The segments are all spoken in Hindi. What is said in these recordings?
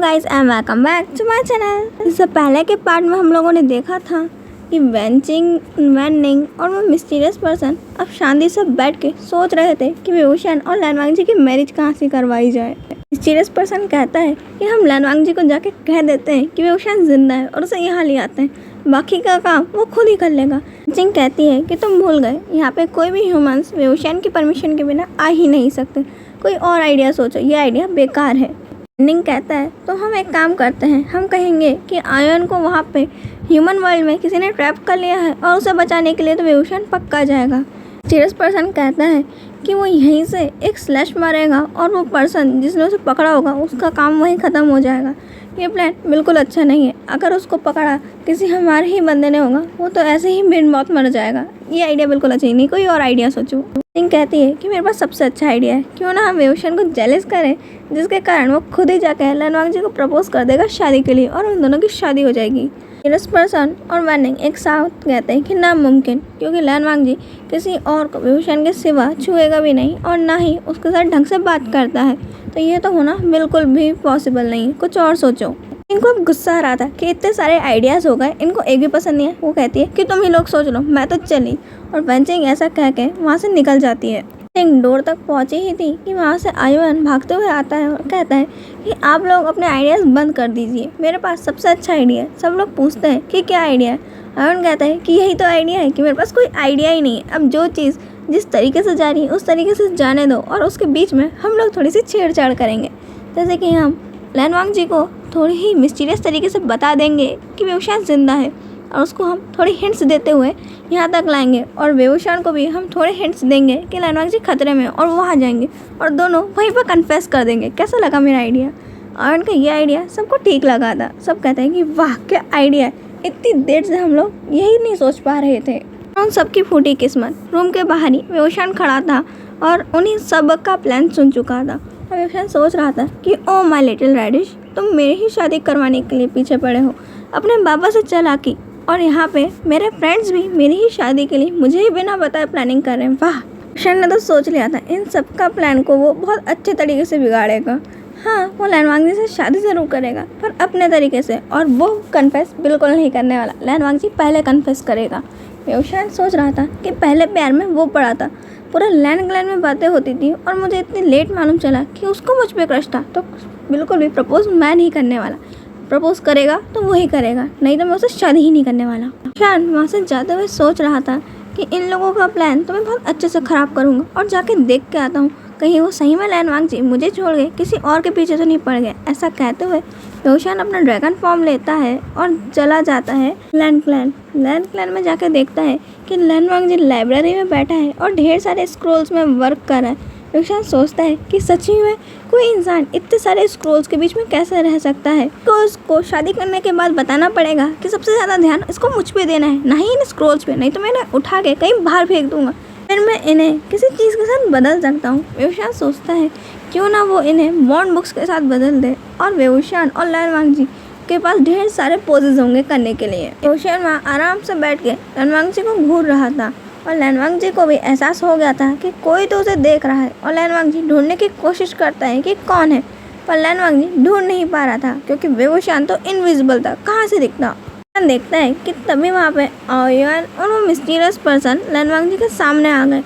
Guys I am welcome back to my channel. इससे पहले के पार्ट में हम लोगों ने देखा था कि वैनिंग और वो मिस्टीरियस पर्सन अब शांति से बैठ के सोच रहे थे कि विभूषण और लैनवांग जी की मैरिज कहाँ से करवाई जाए। मिस्टीरियस पर्सन कहता है कि हम लैनवांग जी को जाके कह देते हैं कि विभूषण जिंदा है और उसे यहाँ ले आते हैं, बाकी का काम वो खुद ही कर लेगा। जिंग कहती है कि तुम भूल गए, यहाँ पे कोई भी ह्यूमंस विभूषण की परमिशन के बिना आ ही नहीं सकते, कोई और आइडिया सोचो, ये आइडिया बेकार है। निंग कहता है तो हम एक काम करते हैं, हम कहेंगे कि आयन को वहाँ पे ह्यूमन वर्ल्ड में किसी ने ट्रैप कर लिया है और उसे बचाने के लिए तो विभूषण पक्का जाएगा। सीरियस पर्सन कहता है कि वो यहीं से एक स्लैश मारेगा और वो पर्सन जिसने उसे पकड़ा होगा उसका काम वहीं ख़त्म हो जाएगा। ये प्लान बिल्कुल अच्छा नहीं है, अगर उसको पकड़ा किसी हमारे ही बंदे ने होगा वो तो ऐसे ही बिन मौत मर जाएगा। ये आइडिया बिल्कुल अच्छा ही नहीं, कोई और आइडिया सोचो। सिंह कहती है कि मेरे पास सबसे अच्छा आइडिया है, क्यों ना हम विभूषण को जेलस करें जिसके कारण वो खुद ही जाकर लैनवांग जी को प्रपोज कर देगा शादी के लिए और उन दोनों की शादी हो जाएगी। सीरियस पर्सन और वैनिंग एक साथ कहते हैं कि नामुमकिन, क्योंकि लैनवांग जी किसी और को विभूषण के सिवा छुएगा भी नहीं और ना ही उसके साथ ढंग से बात करता है, तो ये तो होना बिल्कुल भी पॉसिबल नहीं है। कुछ और सोचो। इनको अब गुस्सा आ रहा था कि इतने सारे आइडियाज़ हो गए, इनको एक भी पसंद नहीं है। वो कहती है कि तुम ही लोग सोच लो, मैं तो चली, और वेंचिंग ऐसा कह के वहाँ से निकल जाती है। डोर तक पहुँची ही थी कि वहाँ से आयुन भागते हुए आता है और कहता है कि आप लोग अपने आइडियाज़ बंद कर दीजिए, मेरे पास सबसे अच्छा आइडिया है। सब लोग पूछते हैं कि क्या आइडिया है। आयुन कहता है कि यही तो आइडिया है कि मेरे पास कोई आइडिया ही नहीं है, अब जो चीज़ जिस तरीके से जा रही है उस तरीके से जाने दो और उसके बीच में हम लोग थोड़ी सी छेड़छाड़ करेंगे, जैसे कि हम लैनवांग जी को थोड़ी ही मिस्टीरियस तरीके से बता देंगे कि विभूषण जिंदा है और उसको हम थोड़ी हिंट्स देते हुए यहाँ तक लाएंगे, और विभूषण को भी हम थोड़े हिंट्स देंगे कि लैनवांग जी खतरे में और वो वहाँ जाएंगे और दोनों वहीं पर कन्फेस कर देंगे। कैसा लगा मेरा आइडिया? और उनका ये आइडिया सबको ठीक लगा था। सब कहते हैं कि वाह क्या आइडिया है, इतनी देर से हम लोग यही नहीं सोच पा रहे थे। उन सबकी फूटी किस्मत। रूम के बाहर ही विभूषण खड़ा था और उन्हीं सब का प्लान सुन चुका था। और विभूषण सोच रहा था कि ओ माय लिटिल रेडिश, तुम मेरी ही शादी करवाने के लिए पीछे पड़े हो, अपने बाबा से चालाकी, और यहाँ पे मेरे फ्रेंड्स भी मेरी ही शादी के लिए मुझे ही बिना बताए प्लानिंग कर रहे हैं। वाह, विभूषण ने तो सोच लिया था इन सब का प्लान को वो बहुत अच्छे तरीके से बिगाड़ेगा। हाँ, वो लैनवांग जी से शादी ज़रूर करेगा पर अपने तरीके से, और वो कन्फेस बिल्कुल नहीं करने वाला। लैनवांग जी पहले कन्फेस करेगा। विभूषण सोच रहा था कि पहले प्यार में वो पड़ा था, पूरा लैंड ग्लैंड में बातें होती थी और मुझे इतनी लेट मालूम चला कि उसको मुझ पर क्रश था, तो बिल्कुल भी प्रपोज मैं नहीं करने वाला। प्रपोज करेगा तो वही करेगा, नहीं तो मैं उससे शादी ही नहीं करने वाला। शान वहाँ से जाते हुए सोच रहा था कि इन लोगों का प्लान तो मैं बहुत अच्छे से ख़राब करूँगा और जाके देख के आता हूँ कहीं वो सही में लैनवांग जी मुझे छोड़ गए किसी और के पीछे तो नहीं पड़ गए। ऐसा कहते हुए विभूषण अपना ड्रैगन फॉर्म लेता है और चला जाता है लैंड क्लैन में जाकर देखता है कि लैनवांग जी लाइब्रेरी में बैठा है और ढेर सारे स्क्रोल्स में वर्क कर रहा है। विभूषण सोचता है कि सच ही में कोई इंसान इतने सारे स्क्रोल्स के बीच में कैसे रह सकता है, तो उसको शादी करने के बाद बताना पड़ेगा कि सबसे ज़्यादा ध्यान इसको मुझ पे देना है, नहीं इन स्क्रोल्स पे, नहीं तो मैं इन्हें उठा के कहीं बाहर फेंक दूंगा, फिर मैं इन्हें किसी चीज़ के साथ बदल सकता हूँ। विभूषण सोचता है क्यों ना वो इन्हें बॉन्ड बुक्स के साथ बदल दे, और विभूषण और लैनवांग जी के पास ढेर सारे पोजेज होंगे करने के लिए। विभूषण वहाँ आराम से बैठ के लैनवांग जी को घूर रहा था और लैनवांग जी को भी एहसास हो गया था कि कोई तो उसे देख रहा है, और लैनवांग जी ढूंढने की कोशिश करता है कि कौन है, पर लैनवांग जी ढूंढ नहीं पा रहा था क्योंकि विभूषण तो इनविजिबल था, कहाँ से दिखता। देखता है कि तभी वहाँ पे आयुन और वो मिस्टीरियस पर्सन लैनवांग जी के सामने आ गए।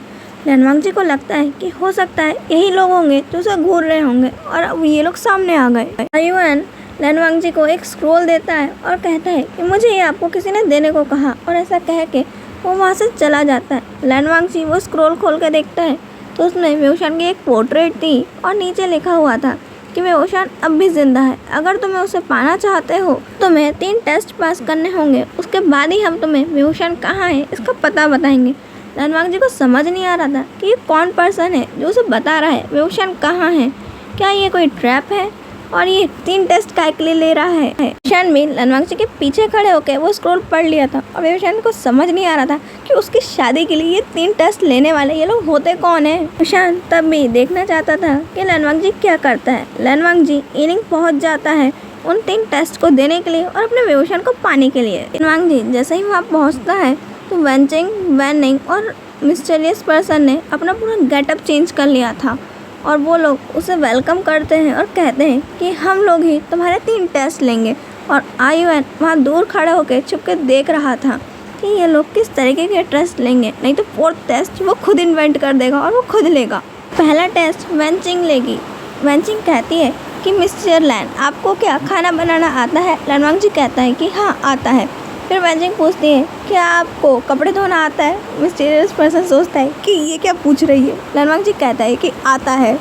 लैनवांग जी को लगता है कि हो सकता है यही लोग होंगे जो उसे घूर रहे होंगे, और अब ये लोग सामने आ गए। आयुन लैनवांग जी को एक स्क्रोल देता है और कहता है कि मुझे ये आपको किसी ने देने को कहा, और ऐसा कह के वो वहाँ से चला जाता है। लैनवांग जी वो स्क्रोल खोल के देखता है तो उसमें विभूषण की एक पोर्ट्रेट थी और नीचे लिखा हुआ था कि विभूषण अब भी जिंदा है, अगर तुम्हें उसे पाना चाहते हो तुम्हें 3 टेस्ट पास करने होंगे, उसके बाद ही हम तुम्हें विभूषण कहाँ है इसका पता बताएंगे। लैनवांग जी को समझ नहीं आ रहा था कि ये कौन पर्सन है जो उसे बता रहा है विभूषण कहाँ है, क्या ये कोई ट्रैप है और ये 3 टेस्ट काय के लिए ले रहा है। विभूषण भी लैनवांग जी के पीछे खड़े होकर वो स्क्रोल पढ़ लिया था और विभूषण को समझ नहीं आ रहा था कि उसकी शादी के लिए ये 3 टेस्ट लेने वाले ये लोग होते कौन है। विभूषण तब भी देखना चाहता था कि लैनवांग जी क्या करता है। लैनवांग जी इनिंग पहुंच जाता है उन 3 टेस्ट को देने के लिए और अपने विभूषण को पाने के लिए। लैनवांग जी जैसे ही वहाँ पहुँचता है तो वैनिंग और मिस्टीरियस पर्सन ने अपना पूरा गेटअप चेंज कर लिया था और वो लोग उसे वेलकम करते हैं और कहते हैं कि हम लोग ही तुम्हारे 3 टेस्ट लेंगे। और आयुएन वहाँ दूर खड़ा होकर छुप के देख रहा था कि ये लोग किस तरीके के टेस्ट लेंगे, नहीं तो 4th टेस्ट वो खुद इन्वेंट कर देगा और वो खुद लेगा। पहला टेस्ट वेंचिंग लेगी। वेंचिंग कहती है कि मिस्टर लैन आपको क्या खाना बनाना आता है? लैनवांग जी कहता है कि हाँ आता है। फिर वेंचिंग पूछती है क्या आपको कपड़े धोना आता है? मिस्टीरियस पर्सन सोचता है कि ये क्या पूछ रही है। लैनवांग जी कहता है कि आता है।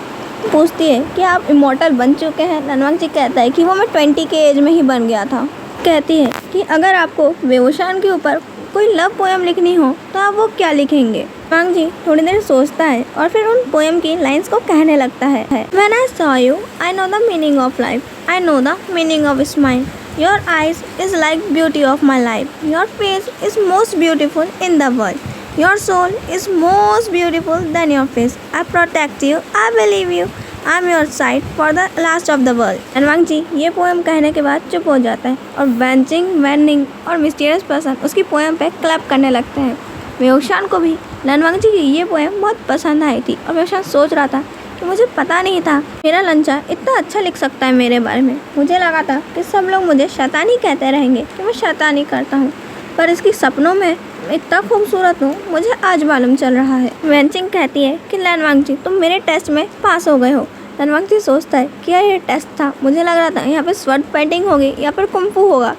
पूछती है कि आप इमॉर्टल बन चुके हैं? लैनवांग जी कहता है कि वो मैं 20 के एज में ही बन गया था। कहती है कि अगर आपको वेवोशान के ऊपर कोई लव पोएम लिखनी हो तो आप वो क्या लिखेंगे? लैनवांग जी थोड़ी देर सोचता है और फिर उन पोएम की लाइंस को कहने लगता है। When I saw you, I know the meaning of life. I know the meaning of smile. Your eyes is like beauty of my life. Your face is most beautiful in the world. Your soul is most beautiful than your face. I protect you. I believe you. I'm your side for the last of the world. लैनवांग जी ये पोएम कहने के बाद चुप हो जाता है और वेंचिंग, वैनिंग और मिस्टीरियस पर्सन उसकी पोएम पे क्लैप करने लगते हैं। वेवोशान को भी लैनवांग जी की ये पोएम बहुत पसंद आई थी और वेवोशान सोच रहा था कि मुझे पता नहीं था मेरा लंचा इतना अच्छा लिख सकता है मेरे बारे में। मुझे लगा था कि सब लोग मुझे शैतानी कहते रहेंगे कि मैं शैतानी करता हूँ, पर इसकी सपनों में इतना खूबसूरत हूँ मुझे आज मालूम चल रहा है। वेंचिंग कहती है कि लैनवांग जी तुम मेरे टेस्ट में पास हो गए हो। लैनवांग जी सोचता है कि यार ये टेस्ट था, मुझे लग रहा था यहाँ पे स्वर्ड फाइटिंग होगी या फिर कुंफू होगा,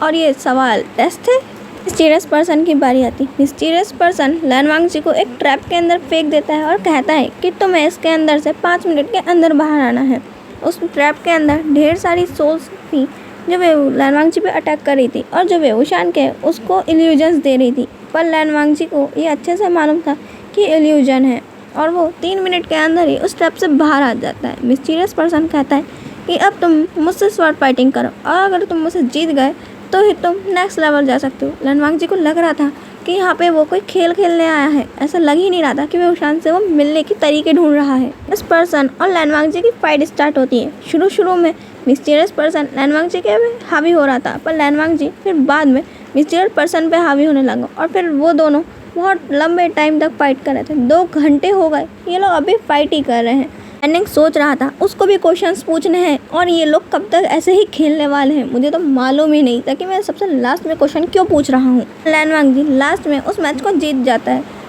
और ये सवाल टेस्ट थे। मिस्टीरियस पर्सन की बारी आती। मिस्टीरियस पर्सन लैनवांग जी को एक ट्रैप के अंदर फेंक देता है और कहता है कि तुम्हें इसके अंदर से 5 मिनट के अंदर बाहर आना है। उस ट्रैप के अंदर ढेर सारी सोल्स थी जो लैनवांग जी पे अटैक कर रही थी और जो वेवोशान के उसको इल्यूजन्स दे रही थी, पर लैनवांग जी को ये अच्छे से मालूम था कि इल्यूजन है और वो 3 मिनट के अंदर ही उस ट्रैप से बाहर आ जाता है। मिस्टीरियस पर्सन कहता है कि अब तुम मुझसे स्वॉर्ड फाइटिंग करो और अगर तुम मुझसे जीत गए तो ही तुम नेक्स्ट लेवल जा सकते हो। लैनवांग जी को लग रहा था कि यहाँ पे वो कोई खेल खेलने आया है, ऐसा लग ही नहीं रहा था कि वेवोशान से वो मिलने के तरीके ढूंढ रहा है। इस पर्सन और लैनवांग जी की फाइट स्टार्ट होती है। शुरू में मिस्टीरियस पर्सन लैनवांग जी के हावी हो रहा था, पर लैनवांग जी फिर बाद में मिस्टीरियस पर्सन पे हावी होने लगा और फिर वो दोनों बहुत लंबे टाइम तक फाइट कर रहे थे। 2 घंटे हो गए, ये लोग अभी फाइट ही कर रहे हैं। एंडिंग सोच रहा था उसको भी क्वेश्चंस पूछने हैं और ये लोग कब तक ऐसे ही खेलने वाले हैं, मुझे तो मालूम ही नहीं था कि मैं सबसे लास्ट में क्वेश्चन क्यों पूछ रहा हूँ। लैनवांग जी लास्ट में उस मैच को जीत जाता है।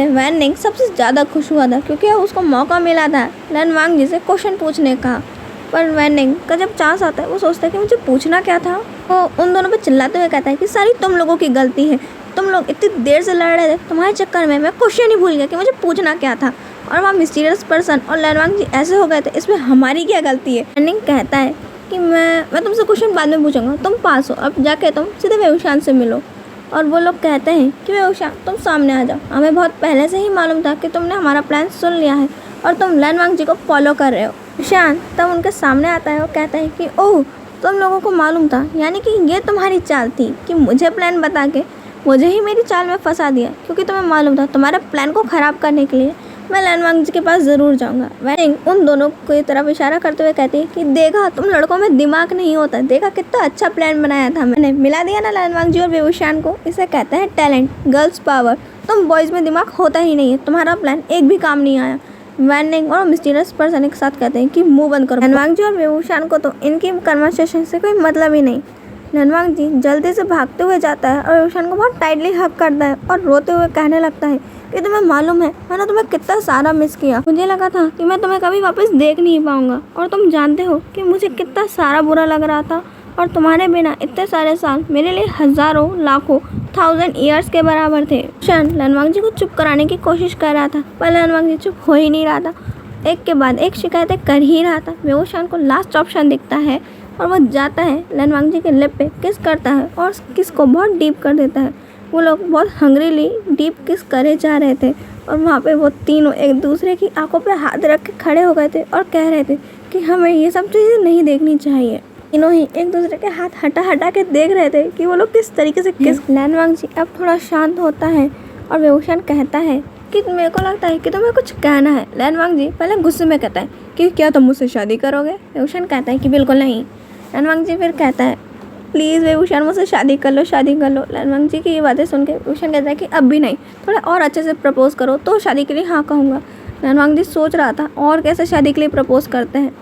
वैनिंग सबसे ज़्यादा खुश हुआ था क्योंकि उसको मौका मिला था लैनवांग जी से क्वेश्चन पूछने का, पर वैनिंग का जब चांस आता है वो सोचता है कि मुझे पूछना क्या था। वो उन दोनों पे चिल्लाते हुए कहता है कि सारी तुम लोगों की गलती है, तुम लोग इतनी देर से लड़ रहे थे, तुम्हारे चक्कर में मैं क्वेश्चन ही भूल गया कि मुझे पूछना क्या था। और वहाँ मिस्टीरियस पर्सन और लैनवांग जी ऐसे हो गए थे, इसमें हमारी क्या गलती है। वैनिंग कहता है कि मैं तुमसे क्वेश्चन बाद में पूछूंगा, तुम पास हो, अब जाके तुम सीधे वेवोशान से मिलो। और वो लोग कहते हैं कि वेवोशान तुम सामने आ जाओ, हमें बहुत पहले से ही मालूम था कि तुमने हमारा प्लान सुन लिया है और तुम लैनवांग जी को फॉलो कर रहे हो। वेवोशान तब उनके सामने आता है और कहता है कि ओह तुम लोगों को मालूम था, यानी कि ये तुम्हारी चाल थी कि मुझे प्लान बता के मुझे ही मेरी चाल में फंसा दिया, क्योंकि तुम्हें मालूम था तुम्हारे प्लान को ख़राब करने के लिए मैं लैनवांग जी के पास ज़रूर जाऊंगा। वैनिंग उन दोनों की तरफ इशारा करते हुए कहती है कि देखा तुम लड़कों में दिमाग नहीं होता, देखा कितना अच्छा प्लान बनाया था मैंने, मिला दिया ना लैनवांग जी और वेवोशान को। इसे कहते हैं टैलेंट, गर्ल्स पावर। तुम बॉयज़ में दिमाग होता ही नहीं है, तुम्हारा प्लान एक भी काम नहीं आया। वैनिंग और मिस्टीरियस पर्सन एक साथ कहते हैं कि मुँह बंद करो। लैनवांग जी और वेवोशान को तो इनकी कन्वर्सेशन से कोई मतलब ही नहीं। लैनवांग जी जल्दी से भागते हुए जाता है और वेवोशान को बहुत टाइटली हग करता है और रोते हुए कहने लगता है कि तुम्हें मालूम है मैंने तुम्हें कितना सारा मिस किया, मुझे लगा था कि मैं तुम्हें कभी वापस देख नहीं पाऊंगा, और तुम जानते हो कि मुझे कितना सारा बुरा लग रहा था, और तुम्हारे बिना इतने सारे साल मेरे लिए हज़ारों लाखों 1000 ईयर्स के बराबर थे। वेवोशान लैनवांग जी को चुप कराने की कोशिश कर रहा था, पर लैनवांग जी चुप हो ही नहीं रहा था, एक के बाद एक शिकायतें कर ही रहा था। वेवोशान को लास्ट ऑप्शन दिखता है और वह जाता है लैनवांग जी के लिप पे किस करता है और किस को बहुत डीप कर देता है। वो लोग बहुत हंग्रीली डीप किस करे जा रहे थे और वहाँ पे वो तीनों एक दूसरे की आंखों पे हाथ रख के खड़े हो गए थे और कह रहे थे कि हमें ये सब चीज़ें नहीं देखनी चाहिए। तीनों ही एक दूसरे के हाथ हटा के देख रहे थे कि वो लोग किस तरीके से किस। लैनवांग जी अब थोड़ा शांत होता है और वेवोशान कहता है कि मेरे को लगता है कि तुम्हें कुछ कहना है। लैनवांग जी पहले गुस्से में कहता है कि क्या तुम मुझसे शादी करोगे? वेवोशान कहता है कि बिल्कुल नहीं। लैनवांग जी फिर कहता है प्लीज़ वेवोशान मुझसे शादी कर लो, शादी कर लो। लैनवांग जी की ये बातें सुन के वेवोशान कहता है कि अब भी नहीं, थोड़ा और अच्छे से प्रपोज करो तो शादी के लिए हाँ कहूँगा। लैनवांग जी सोच रहा था और कैसे शादी के लिए प्रपोज करते हैं।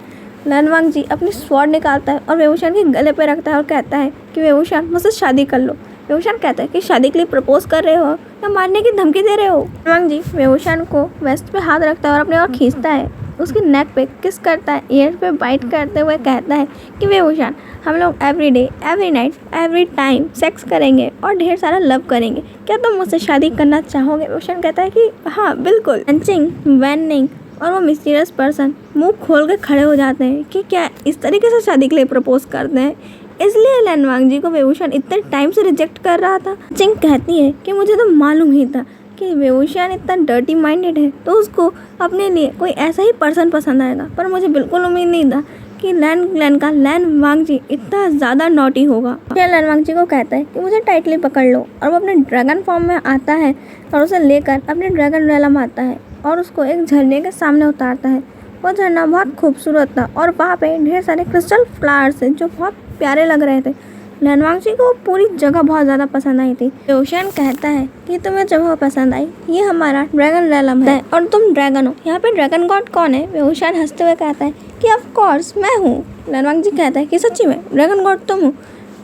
लैनवांग जी अपनी स्वॉर्ड निकालता है और वेवूशान के गले पे रखता है और कहता है कि वेवूशान मुझसे शादी कर लो। वेवूशान कहता है कि शादी के लिए प्रपोज कर रहे हो या मारने की धमकी दे रहे हो। लैनवांग जी वेवूशान को वेस्ट पे हाथ रखता है और अपने ओर खींचता है, उसकी नेक पे किस करता है, ईयर पे बाइट करते हुए कहता है कि वेवूशान हम लोग every day, every night, every time sex करेंगे और ढेर सारा लव करेंगे, क्या तुम मुझसे शादी करना चाहोगे। वेवूशान कहता है कि हाँ बिल्कुल। वेंचिंग, वैनिंग और वो मिस्टीरियस पर्सन मुंह खोल के खड़े हो जाते हैं कि क्या इस तरीके से शादी के लिए प्रपोज करते हैं। इसलिए लैनवांग जी को वेवूशान इतने टाइम से रिजेक्ट कर रहा था। चिंग कहती है कि मुझे तो मालूम ही था कि वेवूशान इतना डर्टी माइंडेड है तो उसको अपने लिए कोई ऐसा ही पर्सन पसंद आएगा, पर मुझे बिल्कुल उम्मीद नहीं था कि लैनवांग जी इतना ज़्यादा नॉटी होगा। फिर लैनवांग जी को कहता है कि मुझे टाइटली पकड़ लो और वो अपने ड्रैगन फॉर्म में आता है और उसे लेकर अपने ड्रैगन रेलम आता है और उसको एक झरने के सामने उतारता है। वो झरना बहुत खूबसूरत था और वहाँ पे ढेर सारे क्रिस्टल फ्लावर्स थे जो बहुत प्यारे लग रहे थे। लैनवांग जी को पूरी जगह बहुत ज़्यादा पसंद आई थी। वेवूशान कहता है कि तुम्हें जगह पसंद आई, ये हमारा ड्रैगन रेलम है और तुम ड्रैगन हो। यहाँ पे ड्रैगन गॉड कौन है। वेवूशान हंसते हुए कहता है कि ऑफ कोर्स मैं हूँ। लैनवांग जी कहता है कि सच्ची में ड्रैगन गॉड तुम हो।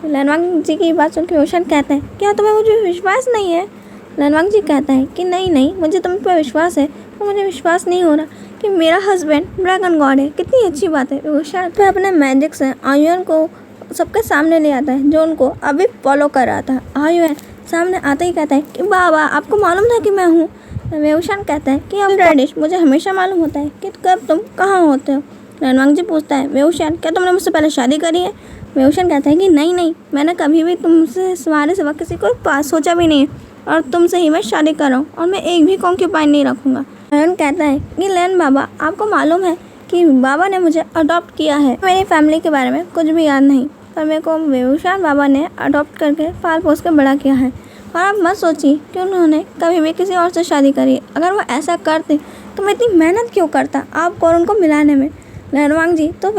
लैनवांग जी की बात सुन के वेवूशान कहता है क्या तुम्हें मुझे विश्वास नहीं है। लैनवांग जी कहता है कि नहीं मुझे तुम पे विश्वास है, तो मुझे विश्वास नहीं हो रहा कि मेरा हस्बैंड ड्रैगन गॉड है। कितनी अच्छी बात है। वेवूशान फिर अपने मैजिक से आयुन को सबके सामने ले आता है जो उनको अभी फॉलो कर रहा था। आयुन सामने आते ही कहता है कि बाबा आपको मालूम था कि मैं हूँ। वेवूशान कहता है कि अब रेडिश मुझे हमेशा मालूम होता है कि कब तुम कहाँ होते हो। लैनवांग जी पूछता है वेवूशान क्या तुमने मुझसे पहले शादी करी है। वेवूशान कहता है कि नहीं मैंने कभी भी तुमसे तुम्हारे सिवा किसी को पास सोचा भी नहीं है और तुमसे ही मैं शादी कर रहा हूँ और मैं एक भी कॉन्क्यूपाइन नहीं रखूँगा। आयुन कहता है कि लैन बाबा आपको मालूम है कि बाबा ने मुझे अडॉप्ट किया है। मेरी फैमिली के बारे में कुछ भी याद नहीं, पर मेरे को वेवूशान बाबा ने अडॉप्ट करके पाल पोस के बड़ा किया है और आप मत सोचिए कि उन्होंने कभी भी किसी और से शादी करी। अगर वो ऐसा करते तो मैं इतनी मेहनत क्यों करता आपको और उनको मिलाने में। लैनवांग जी तो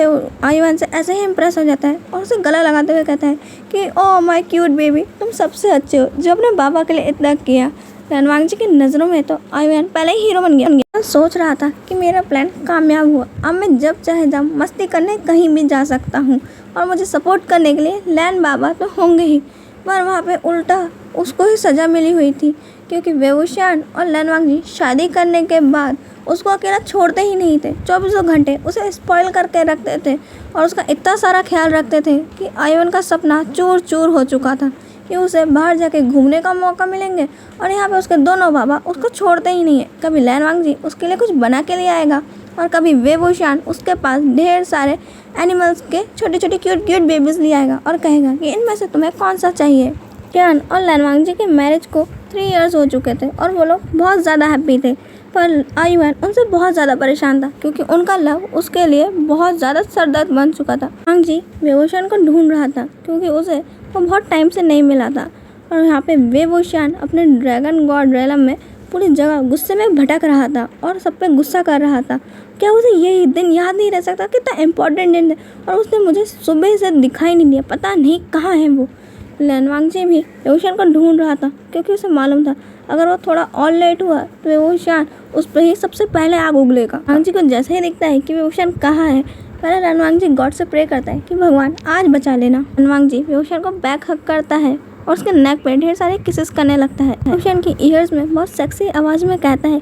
आयुन से ऐसे ही इम्प्रेस हो जाता है और उसे गला लगाते हुए कहता है कि ओह माय क्यूट बेबी तुम सबसे अच्छे हो जो अपने बाबा के लिए इतना किया। लैनवांग जी की नज़रों में तो आयुन पहले ही हीरो बन गया। सोच रहा था कि मेरा प्लान कामयाब हुआ, अब मैं जब चाहे जब मस्ती करने कहीं भी जा सकता हूँ और मुझे सपोर्ट करने के लिए लैन बाबा तो होंगे ही। पर वहाँ पे उल्टा उसको ही सज़ा मिली हुई थी क्योंकि वेवूशान और लैनवांग जी शादी करने के बाद उसको अकेला छोड़ते ही नहीं थे। 24 घंटे उसे स्पॉइल करके रखते थे और उसका इतना सारा ख्याल रखते थे कि आयुन का सपना चूर चूर हो चुका था कि उसे बाहर जाके घूमने का मौका मिलेंगे और यहाँ पे उसके दोनों बाबा उसको छोड़ते ही नहीं है। कभी लैनवांग जी उसके लिए कुछ बना के लिए आएगा और कभी वेवूशान उसके पास ढेर सारे एनिमल्स के छोटे छोटे क्यूट बेबीज ले आएगा और कहेगा कि इनमें से तुम्हें कौन सा चाहिए। किरण और लैनवांग जी के मैरिज को 3 इयर्स हो चुके थे और वो लोग बहुत ज़्यादा हैप्पी थे, पर आयुन उनसे बहुत ज़्यादा परेशान था क्योंकि उनका लव उसके लिए बहुत ज़्यादा सरदर्द बन चुका था। लैनवांग जी वेवूशान को ढूंढ रहा था क्योंकि उसे वो बहुत टाइम से नहीं मिला था और यहाँ पे वेवूशान अपने ड्रैगन गॉड रेलम में पूरी जगह गुस्से में भटक रहा था और सब पे गुस्सा कर रहा था। क्या उसे यही दिन याद नहीं रह सकता कितना इम्पोर्टेंट दिन है और उसने मुझे सुबह से दिखाई नहीं दिया, पता नहीं कहाँ है वो। लैनवांग जी भी वेवूशान को ढूंढ रहा था क्योंकि उसे मालूम था अगर वो थोड़ा और लेट हुआ तो वेवूशान उस पर ही सबसे पहले आग उगलेगा। लैनवांग जी को जैसे ही दिखता है कि वेवूशान कहाँ है, पहले लैनवांग जी गॉड से प्रे करता है कि भगवान आज बचा लेना। लैनवांग जी वेवूशान को बैक हक करता है और उसके नेक पे ढेर सारे किसेस करने लगता है। वेवूशान की ईयर्स में बहुत सेक्सी आवाज़ में कहता है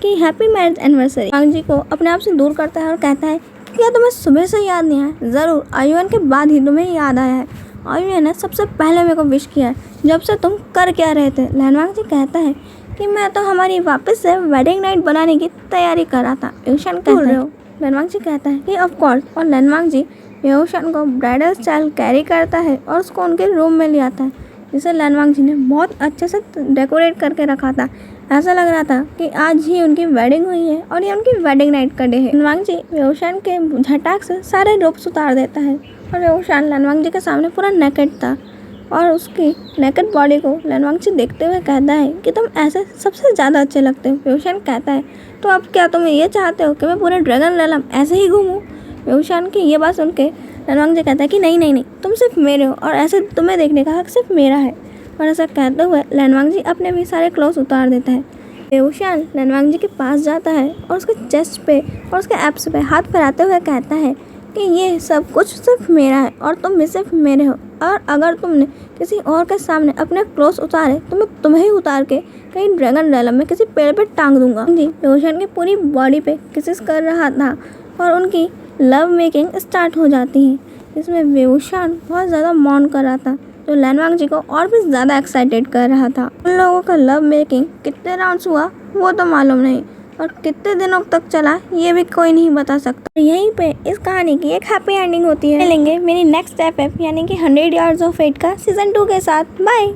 कि हैप्पी मैरिज एनिवर्सरी। लैनवांग जी को अपने आप से दूर करता है और कहता है कि क्या तुम्हें सुबह से याद नहीं आया। ज़रूर आयुन के बाद ही तुम्हें याद आया है। आयुन ने सबसे पहले मेरे को विश किया है जब से तुम कर क्या रहे थे। लैनवांग जी कहता है कि मैं तो हमारी वापस से वेडिंग नाइट बनाने की तैयारी कर रहा था। वेवूशान कहता है लैनवांग जी कहता है कि ऑफ कोर्स और लैनवांग जी वेवूशान को ब्राइडल स्टाइल कैरी करता है और उसको उनके रूम में ले आता है जिसे लैनवांग जी ने बहुत अच्छे से डेकोरेट करके रखा था। ऐसा लग रहा था कि आज ही उनकी वेडिंग हुई है और ये उनकी वेडिंग नाइट का डे है। लैनवांग जी वेवूशान के झटाक से सारे रोप्स उतार देता है और वेवूशान लैनवांग जी के सामने पूरा नेकेड था और उसकी नेकेड बॉडी को लैनवांग जी देखते हुए कहता है कि तुम ऐसे सबसे ज़्यादा अच्छे लगते हो। वेवूशान कहता है तो अब क्या तुम ये चाहते हो कि मैं पूरे ड्रैगन रेलम ऐसे ही घूमूं। वेवूशान की ये बात सुन के लैनवांग जी कहता है कि नहीं तुम सिर्फ मेरे हो और ऐसे तुम्हें देखने का हक सिर्फ मेरा है। और ऐसा कहते हुए लैनवांग जी अपने भी सारे क्लोथ्स उतार देता है। बेऊशान लैनवांग जी के पास जाता है और उसके चेस्ट पे और उसके एब्स पे हाथ फैलाते हुए कहता है कि ये सब कुछ सिर्फ मेरा है और तुम भी सिर्फ मेरे हो, और अगर तुमने किसी और के सामने अपने क्लोथ्स उतारे तो मैं तुम्हें ही उतार के कहीं ड्रैगन रैलम में किसी पेड़ पे टांग दूंगा। जी बेऊशान की पूरी बॉडी पे किसेस कर रहा था और उनकी लव मेकिंग स्टार्ट हो जाती है। इसमें बेऊशान बहुत ज़्यादा मौन कर रहा था, जो लैनवांग जी को और भी ज़्यादा एक्साइटेड कर रहा था। उन लोगों का लव मेकिंग कितने राउंड्स हुआ वो तो मालूम नहीं, और कितने दिनों तक चला ये भी कोई नहीं बता सकता। यहीं पे इस कहानी की एक हैप्पी एंडिंग होती है। मिलेंगे मेरी नेक्स्ट एपिसोड यानी कि 100 Yards of Fate का सीजन 2 के साथ। बाय।